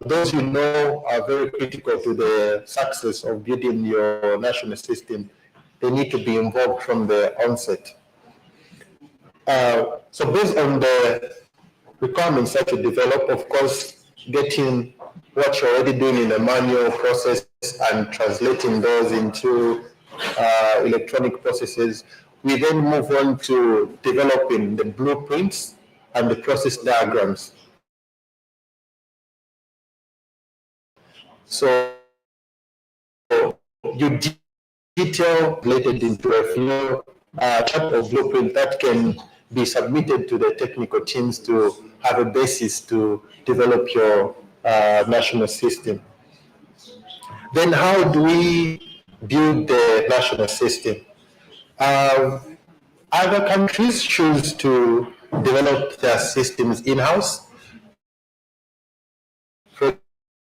those you know are very critical to the success of building your national system. They need to be involved from the onset. So based on the requirements that you develop, of course, getting what you're already doing in a manual process and translating those into electronic processes, we then move on to developing the blueprints and the process diagrams. So you detail related into a flow type of blueprint that can be submitted to the technical teams to have a basis to develop your national system. Then how do we build the national system? Other countries choose to develop their systems in-house. For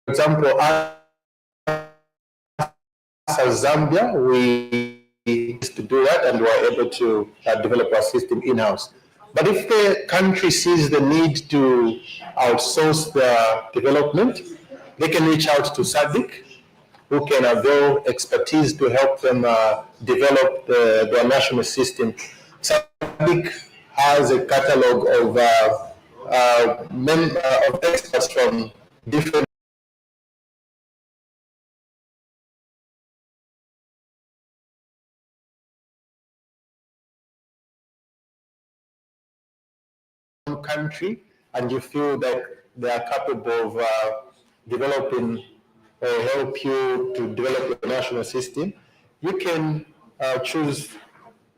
example, as Zambia, we used to do that and we were able to develop our system in-house. But if the country sees the need to outsource their development, they can reach out to SADC, who can avail expertise to help them develop their national system. SADC has a catalog of experts from different country, and you feel that they are capable of developing or help you to develop your national system, you can choose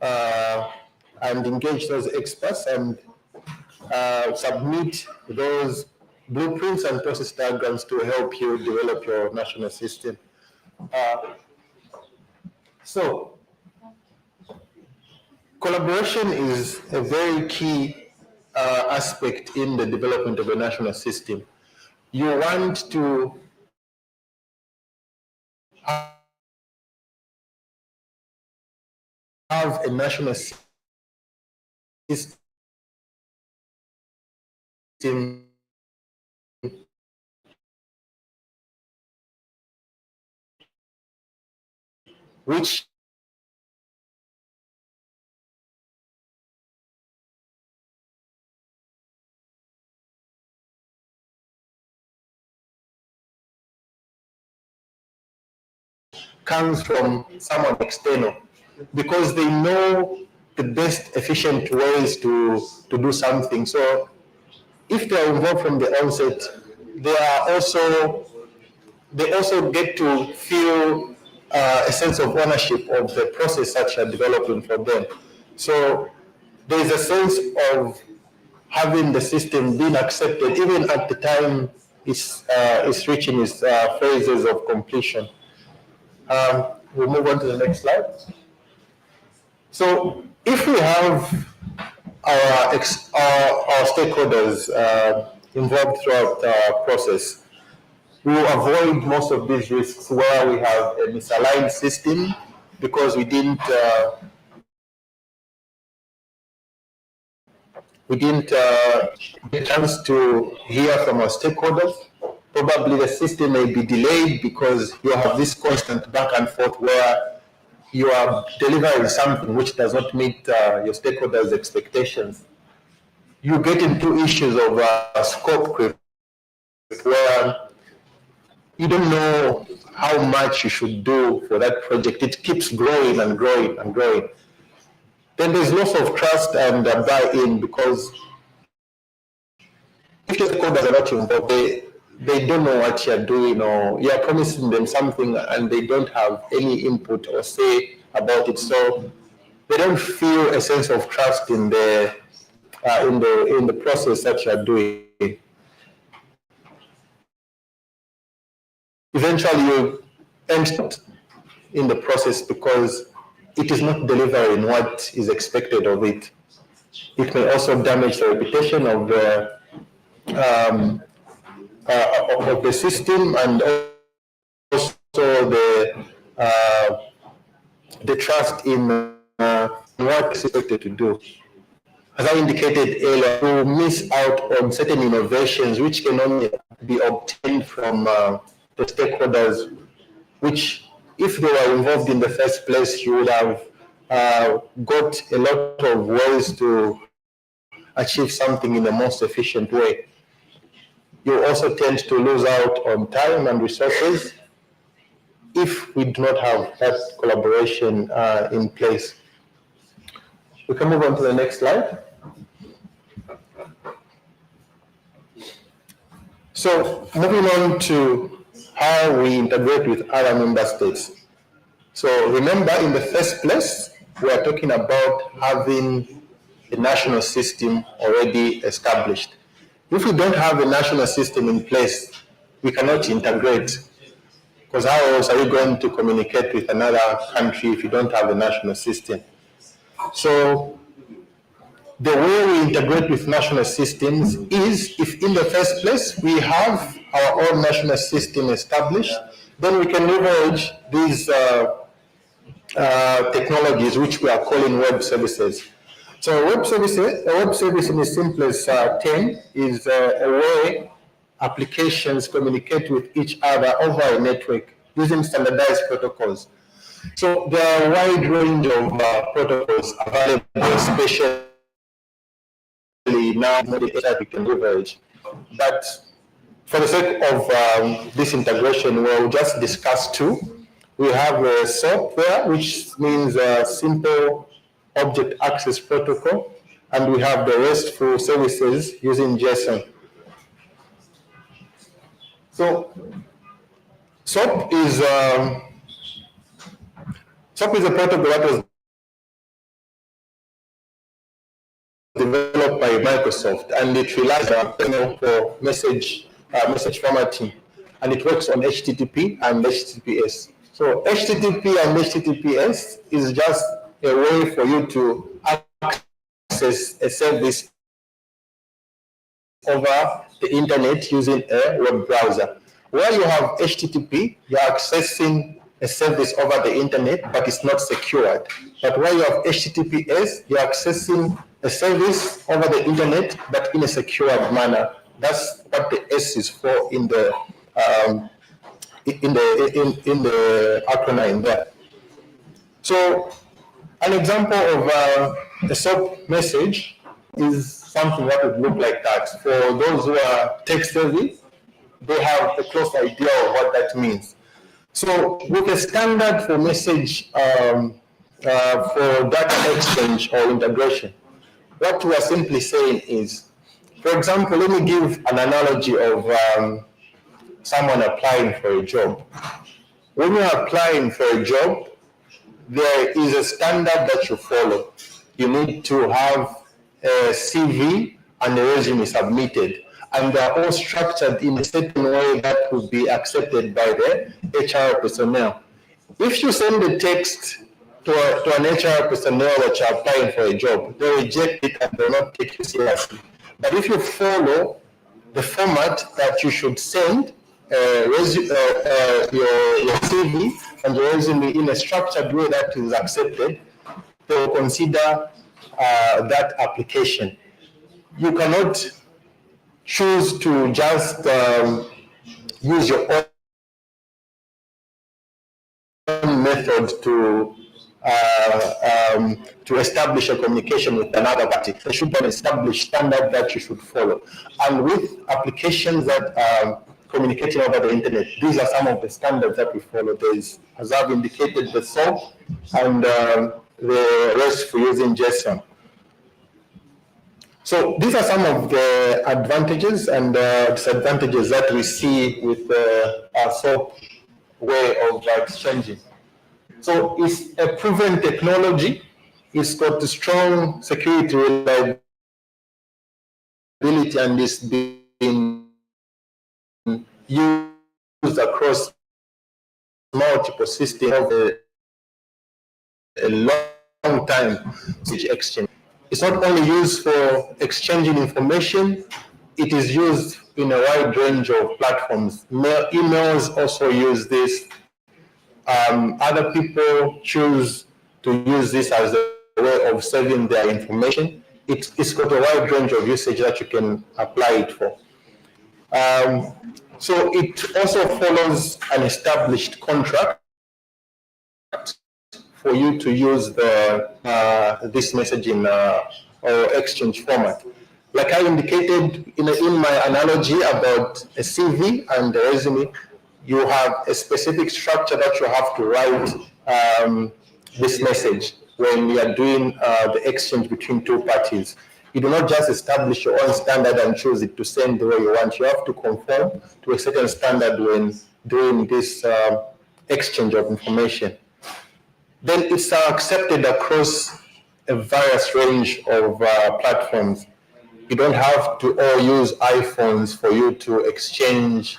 and engage those experts and submit those blueprints and process diagrams to help you develop your national system. So, collaboration is a very key aspect in the development of a national system. You want to have a national system which comes from someone external, because they know the best efficient ways to do something. So if they are involved from the onset, they also get to feel a sense of ownership of the process that you are developing for them. So there is a sense of having the system being accepted even at the time it's reaching its phases of completion. We'll move on to the next slide. So if we have our stakeholders involved throughout the process, we will avoid most of these risks where we have a misaligned system because we didn't get a chance to hear from our stakeholders. Probably the system may be delayed because you have this constant back and forth where you are delivering something which does not meet your stakeholders' expectations. You get into issues of scope creep where you don't know how much you should do for that project. It keeps growing and growing and growing. Then there's loss of trust and buy-in because if your stakeholders are not involved, they don't know what you're doing, or you're promising them something and they don't have any input or say about it. So they don't feel a sense of trust in the process that you're doing. Eventually you end in the process because it is not delivering what is expected of it. It may also damage the reputation of the system and also the trust in what is expected to do. as I indicated earlier, to miss out on certain innovations which can only be obtained from the stakeholders, which if they were involved in the first place, you would have got a lot of ways to achieve something in the most efficient way. You also tend to lose out on time and resources if we do not have that collaboration in place. We can move on to the next slide. So moving on to how we integrate with other member states. So remember, in the first place, we are talking about having a national system already established. If we don't have a national system in place, we cannot integrate, because how else are you going to communicate with another country if you don't have a national system? So the way we integrate with national systems is, if in the first place we have our own national system established, then we can leverage these technologies which we are calling web services. So a web service in the simplest term is a way applications communicate with each other over a network using standardized protocols. So there are a wide range of protocols available, especially now that we can leverage. But for the sake of this integration, we'll just discuss two. We have a SOAP there, which means Simple Object Access Protocol, and we have the RESTful services using JSON. So SOAP is a protocol that was developed by Microsoft, and it relies on for message formatting, and it works on HTTP and HTTPS. So HTTP and HTTPS is just a way for you to access a service over the internet using a web browser. Where you have HTTP, you're accessing a service over the internet, but it's not secured. But where you have HTTPS, you're accessing a service over the internet, but in a secured manner. That's what the S is for in the acronym there. So an example of a SOAP message is something that would look like that. For those who are tech savvy, they have a close idea of what that means. So with a standard for message for data exchange or integration, what we are simply saying is, for example, let me give an analogy of someone applying for a job. When you're applying for a job, there is a standard that you follow. You need to have a CV and a resume submitted, and they are all structured in a certain way that will be accepted by the HR personnel. If you send a text to an HR personnel that you're applying for a job, they reject it and they will not take you seriously. But if you follow the format that you should send your CV and your resume in a structured way that is accepted, they will consider that application. You cannot choose to just use your own method to establish a communication with another party. There should be an established standard that you should follow. And with applications that are communicating over the internet, these are some of the standards that we follow. There is, as I've indicated, the SOAP and the rest for using JSON. So these are some of the advantages and disadvantages that we see with our SOAP way of exchanging. So it's a proven technology. It's got a strong security reliability, and it's been used across multiple systems over a long time. Exchange. It's not only used for exchanging information, it is used in a wide range of platforms. Emails also use this. Other people choose to use this as a way of saving their information. it's got a wide range of usage that you can apply it for. So it also follows an established contract for you to use this messaging or exchange format. Like I indicated in my analogy about a CV and a resume, you have a specific structure that you have to write this message when you are doing the exchange between two parties. You do not just establish your own standard and choose it to send the way you want. You have to conform to a certain standard when doing this exchange of information. Then it's accepted across a various range of platforms. You don't have to all use iPhones for you to exchange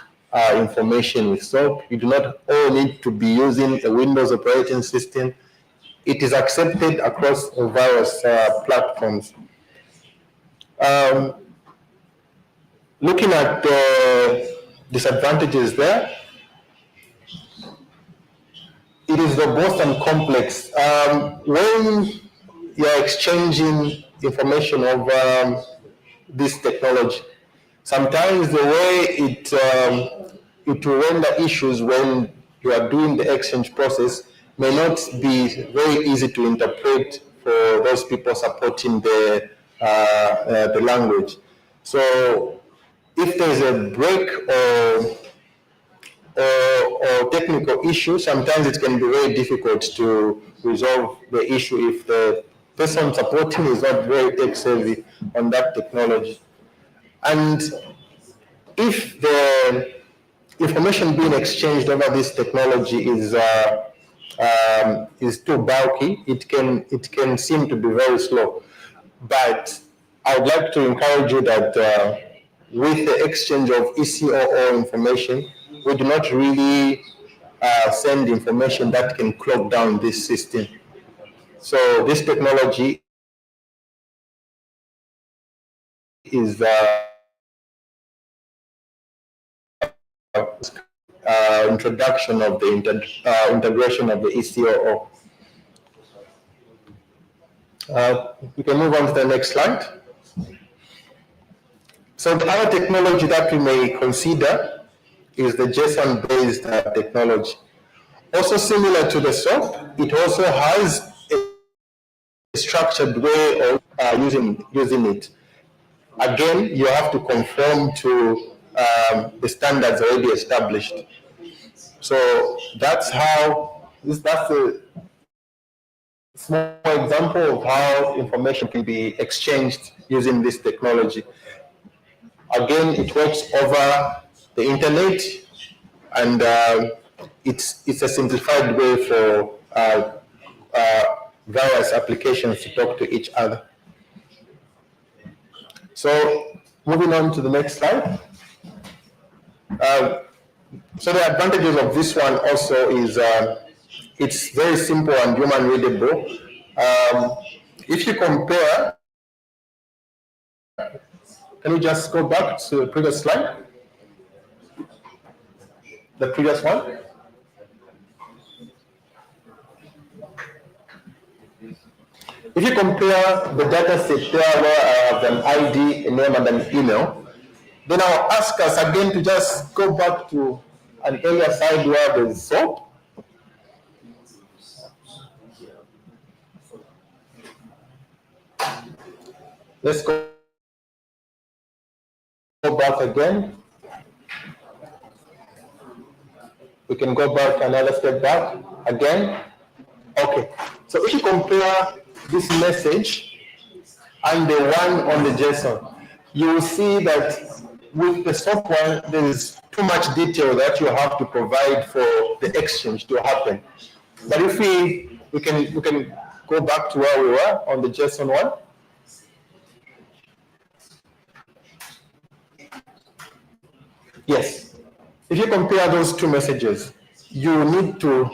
information with SOAP. You do not all need to be using a Windows operating system. It is accepted across various platforms. Looking at the disadvantages there, it is robust and complex. When you're exchanging information over this technology, sometimes the way it will render issues when you are doing the exchange process may not be very easy to interpret for those people supporting the language. So if there's a break or technical issue, sometimes it can be very difficult to resolve the issue if the person supporting is not very tech savvy on that technology. And if the information being exchanged over this technology is too bulky, it can seem to be very slow. But I would like to encourage you that with the exchange of ECOO information, we do not really send information that can clog down this system. So this technology is introduction of the integration of the ECOO. We can move on to the next slide. So the other technology that we may consider is the JSON-based technology. Also similar to the SOAP, it also has a structured way of using it. Again, you have to conform to the standards already established. So that's how, that's a small example of how information can be exchanged using this technology. Again, it works over the internet, and it's a simplified way for various applications to talk to each other. So moving on to the next slide. So the advantages of this one also is it's very simple and human readable. If you compare, can you just go back to the previous slide? The previous one? If you compare the data set there where I have an ID, a name, and an email, then I'll ask us again to just go back to an earlier slide where there's SOAP. Let's go back again. We can go back another step back again. Okay, so if you compare this message and the one on the JSON, you will see that with the SOAP one, there is too much detail that you have to provide for the exchange to happen. But if we can go back to where we were on the JSON one. Yes, if you compare those two messages, you need to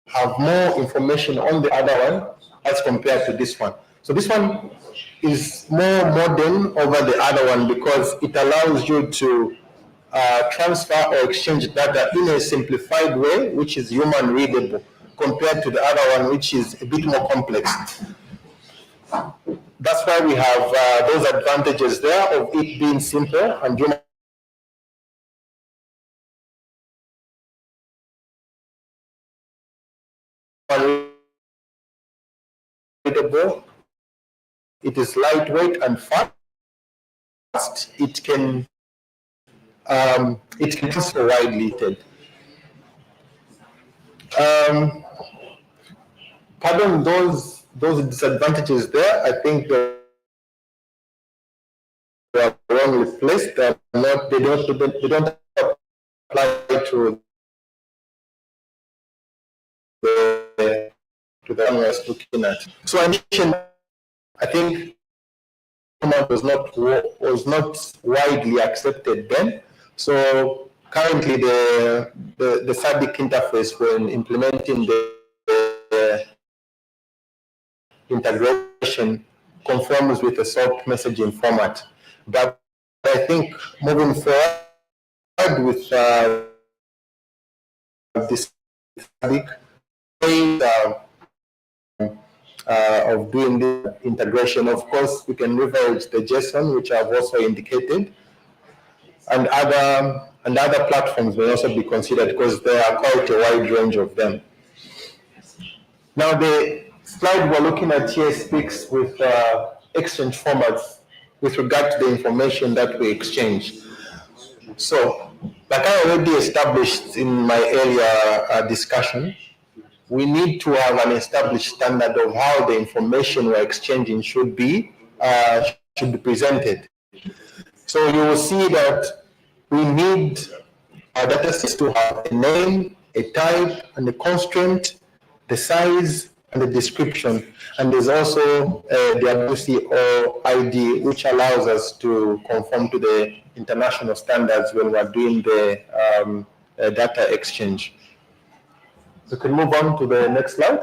have more information on the other one as compared to this one. So this one is more modern over the other one because it allows you to transfer or exchange data in a simplified way, which is human readable, compared to the other one, which is a bit more complex. that's why we have those advantages there of it being simple and readable. It is lightweight and fast. It can transfer widely. Pardon those disadvantages there. I think they are wrongly placed. They don't apply to the one I was looking at. So I mentioned, I think was not widely accepted then. So currently the SADC interface when implementing the integration conforms with the SOAP messaging format. But I think moving forward with this SADC of doing the integration, of course, we can leverage the JSON, which I've also indicated, and other platforms may also be considered because there are quite a wide range of them. Now, the slide we're looking at here speaks with exchange formats with regard to the information that we exchange. So, like I already established in my earlier discussion, we need to have an established standard of how the information we're exchanging should be presented. So you will see that we need our data sets to have a name, a type, and a constraint, the size, and the description. And there's also the WC or ID, which allows us to conform to the international standards when we're doing the data exchange. We can move on to the next slide.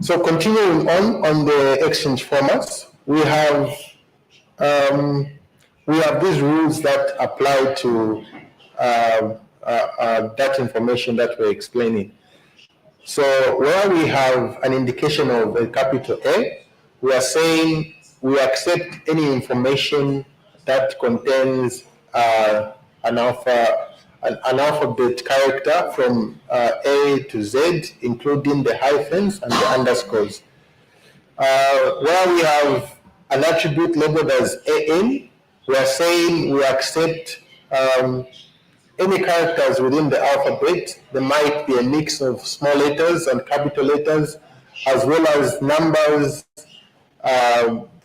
So continuing on the exchange formats, we have these rules that apply to that information that we're explaining. So where we have an indication of a capital A, we are saying we accept any information that contains an alphabet character from A to Z, including the hyphens and the underscores. Where we have an attribute labeled as AN, we are saying we accept any characters within the alphabet. There might be a mix of small letters and capital letters, as well as numbers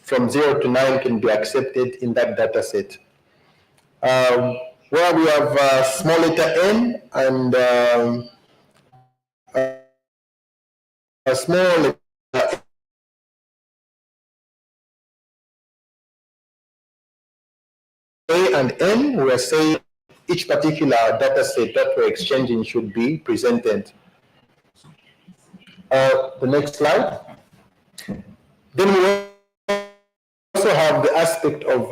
from 0 to 9 can be accepted in that data set. Where we have small letter n and a small letter A and N, we are saying each particular data set that we're exchanging should be presented. The next slide. Then we also have the aspect of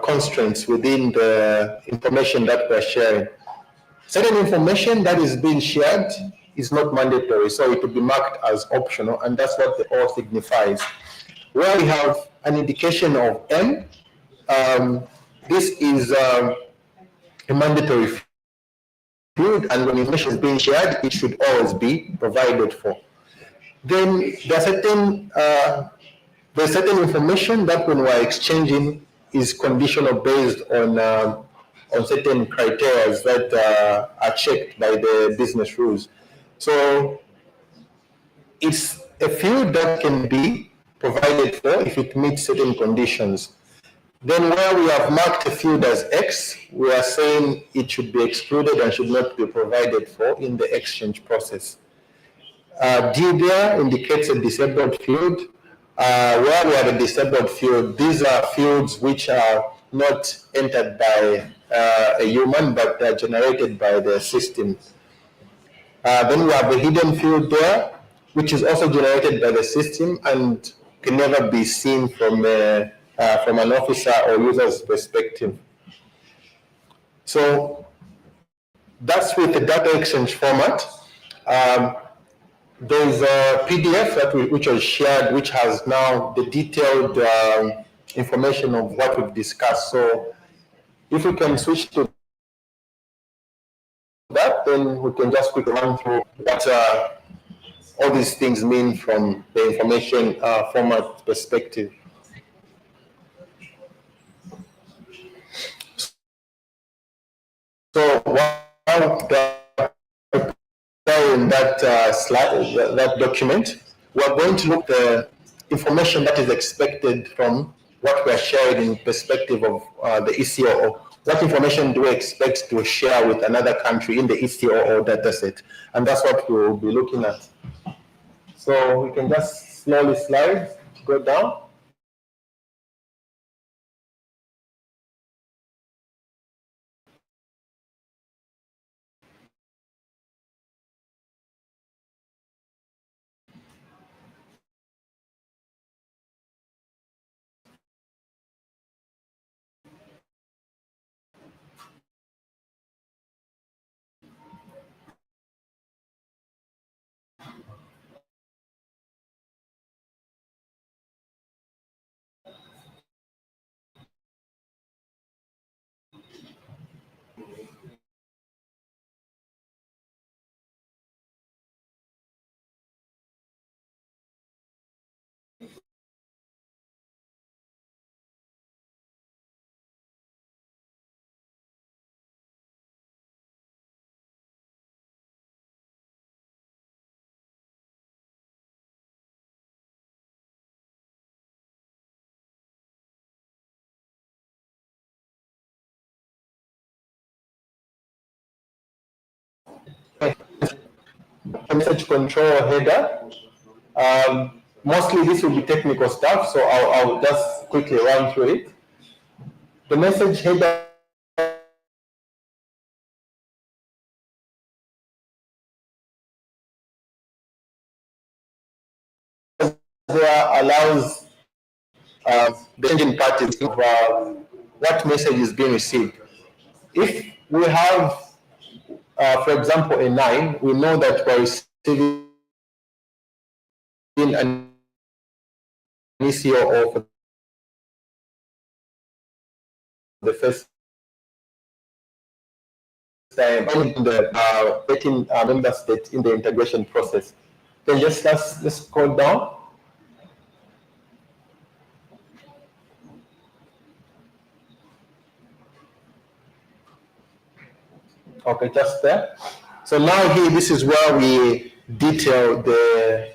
constraints within the information that we're sharing. Certain information that is being shared is not mandatory, so it will be marked as optional, and that's what the O signifies. Where we have an indication of M, this is a mandatory field, and when information is being shared, it should always be provided for. Then there's certain information that when we're exchanging is conditional based on certain criteria that are checked by the business rules. So it's a field that can be provided for if it meets certain conditions. Then where we have marked a field as X, we are saying it should be excluded and should not be provided for in the exchange process. D there indicates a disabled field. Where we have a disabled field, these are fields which are not entered by a human, but they're generated by the system. Then we have a hidden field there, which is also generated by the system and can never be seen from an officer or user's perspective. So that's with the data exchange format. There's a PDF which was shared, which has now the detailed information of what we've discussed. So if we can switch to that, then we can just quickly run through what all these things mean from the information format perspective. So while in that slide, that document, we're going to look at the information that is expected from what we are sharing in perspective of the ECOO. What information do we expect to share with another country in the ECOO dataset? And that's what we will be looking at. So we can just slowly slide, go down. Message control header. Mostly this will be technical stuff, so I'll just quickly run through it. The message header there allows the changing parties of what message is being received. If we have, for example, a 9, we know that we're receiving an ECOO for the first time in the 18 member state in the integration process. Then let's scroll down. Okay, just there. So now here, this is where we detail the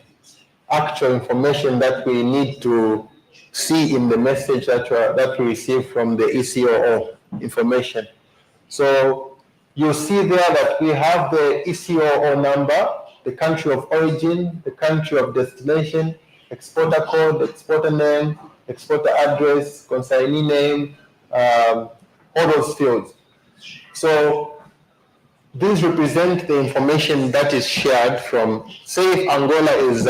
actual information that we need to see in the message that we receive from the ECOO information. So you'll see there that we have the ECOO number, the country of origin, the country of destination, exporter code, exporter name, exporter address, consignee name, all those fields. So these represent the information that is shared from, say if Angola is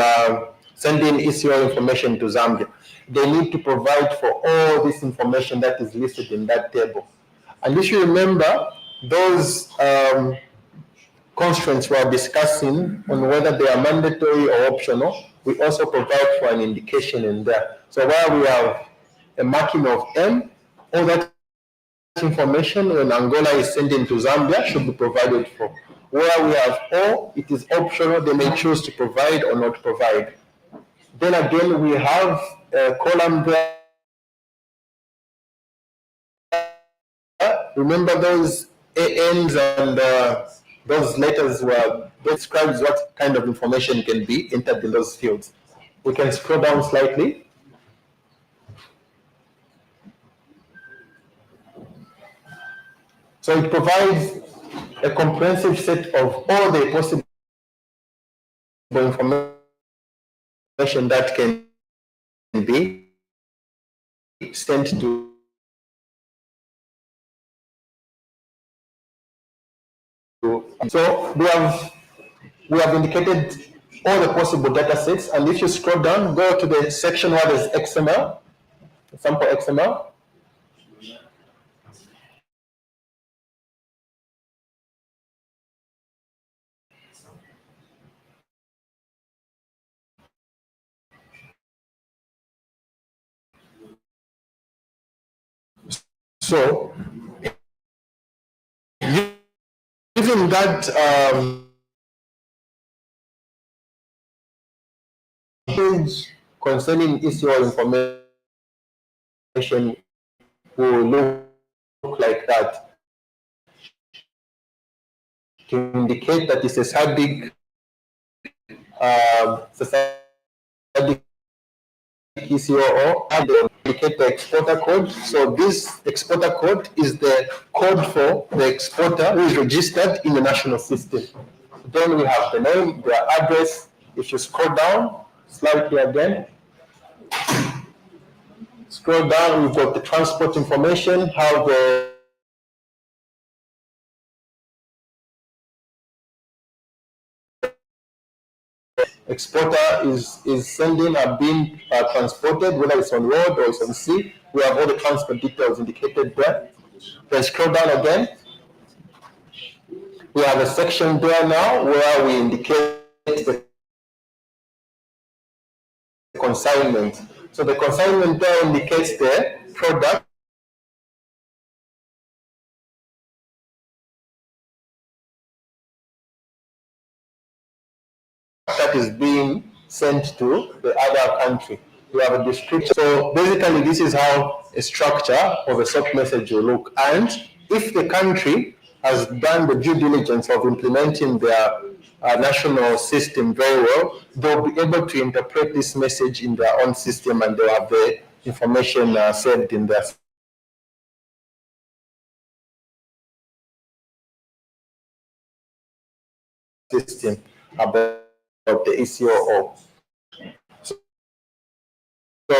sending ECO information to Zambia, they need to provide for all this information that is listed in that table. And if you remember, those constraints we are discussing on whether they are mandatory or optional, we also provide for an indication in there. So while we have a marking of M, all that information when Angola is sending to Zambia should be provided for. Where we have O, it is optional, they may choose to provide or not provide. Then again, we have a column there. Remember those ANs and those letters were describes what kind of information can be entered in those fields. We can scroll down slightly. So it provides a comprehensive set of all the possible information that can be sent to so we have indicated all the possible data sets, and if you scroll down, go to the section where there's XML, sample XML. So, given that concerning ECO information will look like that, to indicate that it's a SADC ECOO, and they indicate the exporter code. So this exporter code is the code for the exporter who is registered in the national system. Then we have the name, their address. If you scroll down slightly again, scroll down, we've got the transport information, how the exporter is sending or being transported, whether it's on road or it's on sea. We have all the transport details indicated there. Then scroll down again. We have a section there now where we indicate the consignment. So the consignment there indicates the product that is being sent to the other country. We have a description. So basically, this is how a structure of a SOP message will look. And if the country has done the due diligence of implementing their national system very well, they'll be able to interpret this message in their own system, and they'll have the information saved in their system about the ECOO. So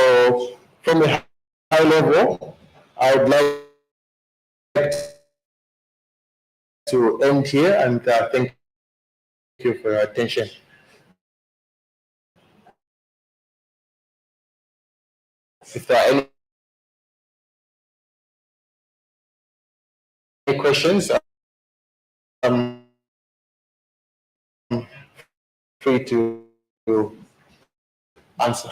from a high level, I would like to end here, and thank you for your attention. If there are any questions, I'm free to answer.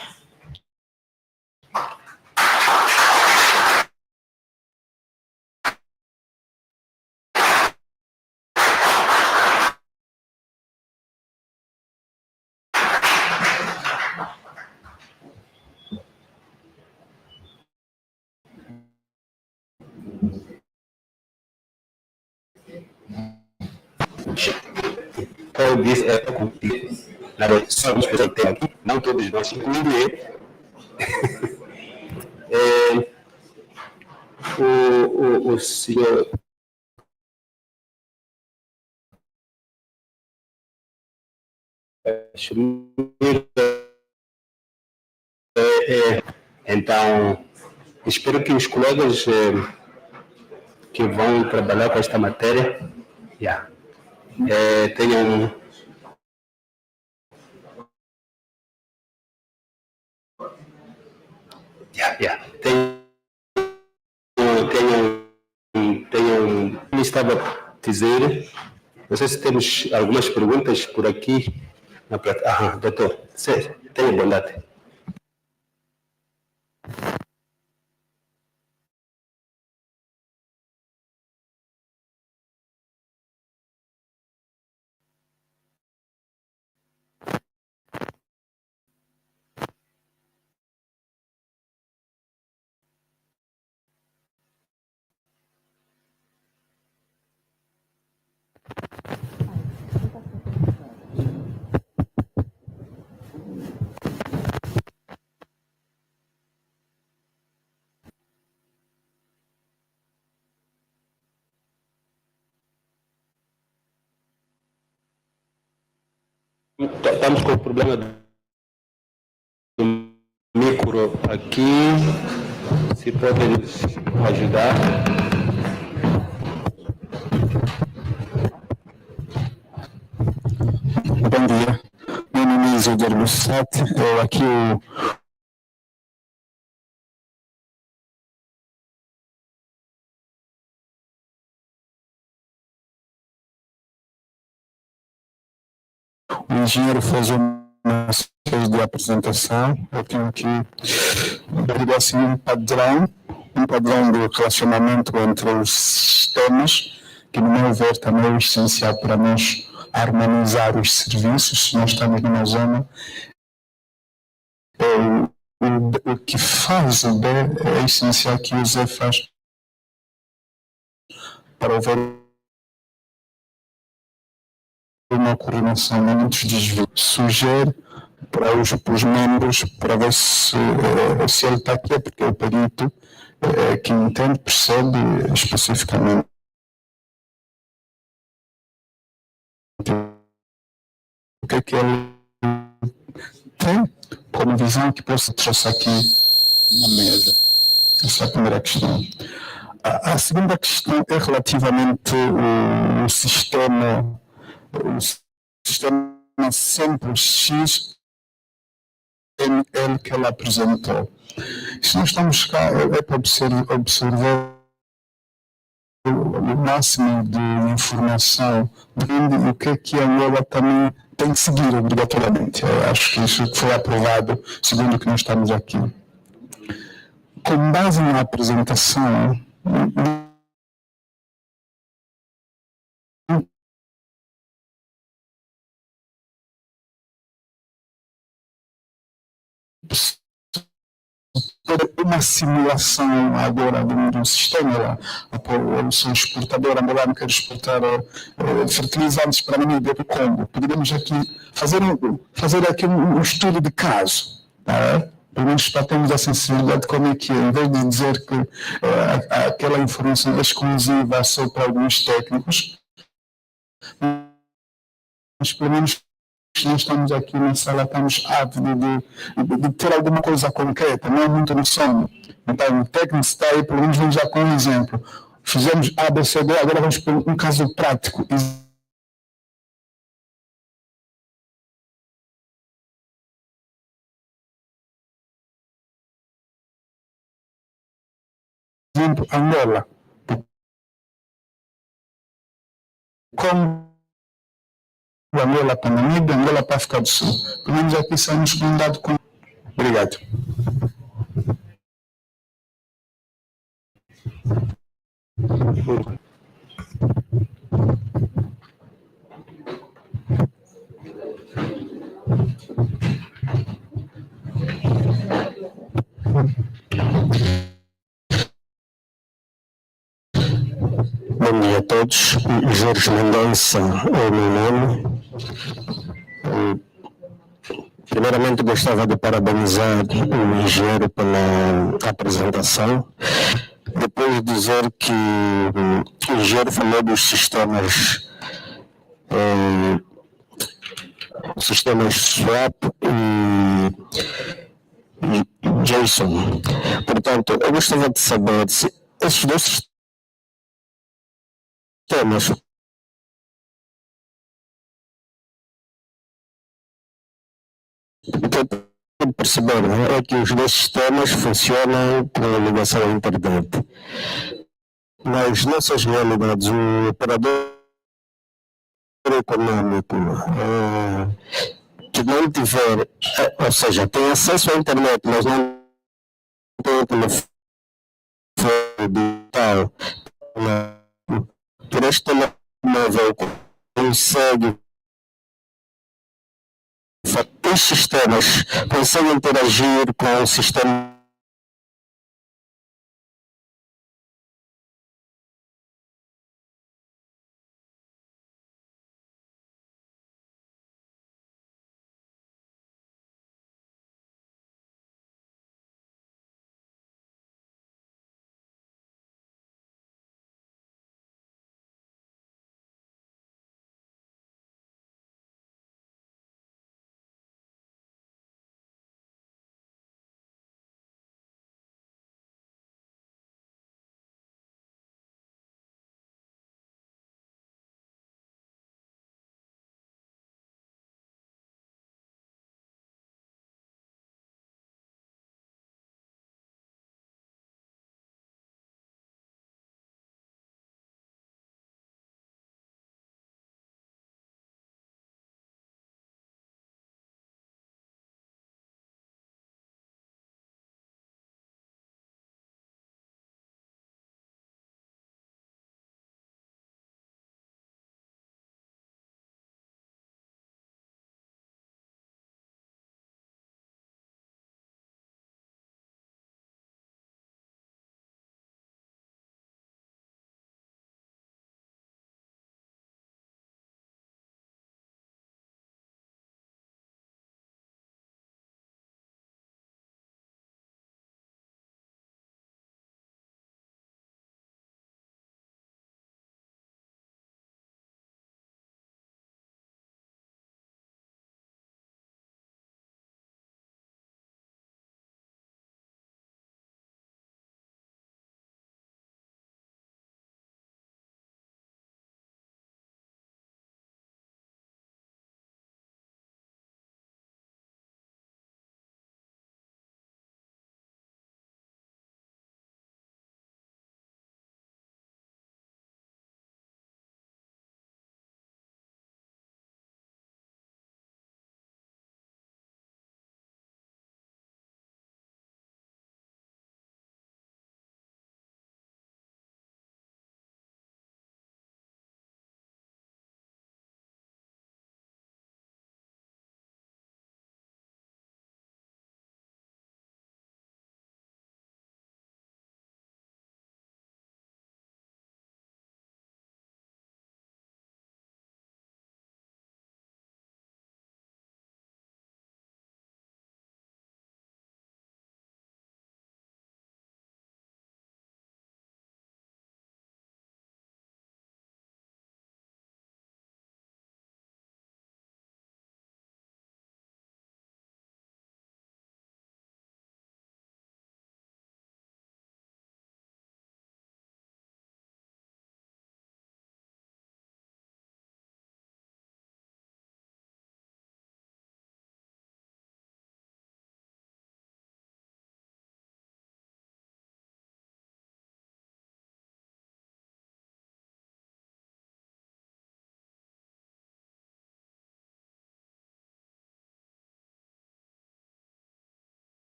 Todo this é contigo. Na verdade, só algumas pessoas que tem aqui, não todos nós, incluindo eu. O senhor então, espero que os colegas que vão trabalhar com esta matéria tenham como estava a dizer, não sei se temos algumas perguntas por aqui na plataforma. Doutor, tenha bondade. Estamos com o problema do micro aqui. Se pode nos ajudar. Bom dia. Meu nome é Z.COMÉRCIO. Eu aqui o engenheiro fez uma série de apresentação. Eu tenho aqui assim um padrão, um padrão de relacionamento entre os sistemas, que, no meu ver, também é essencial para nós harmonizar os serviços. Se nós estamos numa zona, o que faz o B é essencial que o Z faz para haver uma coordenação de muitos desvios. Sugere para os membros, para ver se ele está aqui, porque é o perito que entende, percebe especificamente o que é que ele tem como visão que possa trouxe aqui na mesa. Essa é a primeira questão. A segunda questão é relativamente o sistema sempre X ML que ela apresentou. Se nós estamos cá, é para observar o máximo de informação e o que é que a Angola também tem que seguir obrigatoriamente. Eu acho que isso foi aprovado segundo o que nós estamos aqui. Com base na apresentação, uma simulação agora do sistema lá. Eu sou exportador angolano, quero exportar fertilizantes para a mídia do Congo. Poderíamos aqui fazer aqui um estudo de caso, tá? Pelo menos para termos a sensibilidade de como é que é, em vez de dizer que aquela informação é exclusiva só para alguns técnicos, mas pelo menos nós estamos aqui na sala, estamos ávidos de ter alguma coisa concreta, não é muito no sono. Então, o técnico está aí, pelo menos vamos já com um exemplo. Fizemos A, B, C, D, agora vamos para um caso prático. Exemplo, Angola. Como Angola para Namíbia, Angola para a África do Sul. Pelo menos aqui saímos com um dado com. Obrigado. Bom dia a todos. Jorge Mendonça é o meu nome. Primeiramente gostava de parabenizar o engenheiro pela apresentação. Depois dizer que o engenheiro falou dos sistemas SWAP e JSON. Portanto, eu gostava de saber se esses dois sistemas o que eu pude perceber é que os dois sistemas funcionam com a ligação à internet. Nas nossas realidades, o operador econômico que não tiver, ou seja, tem acesso à internet, mas não tem o telefone digital, por este telemóvel consegue. Os sistemas conseguem interagir com o sistema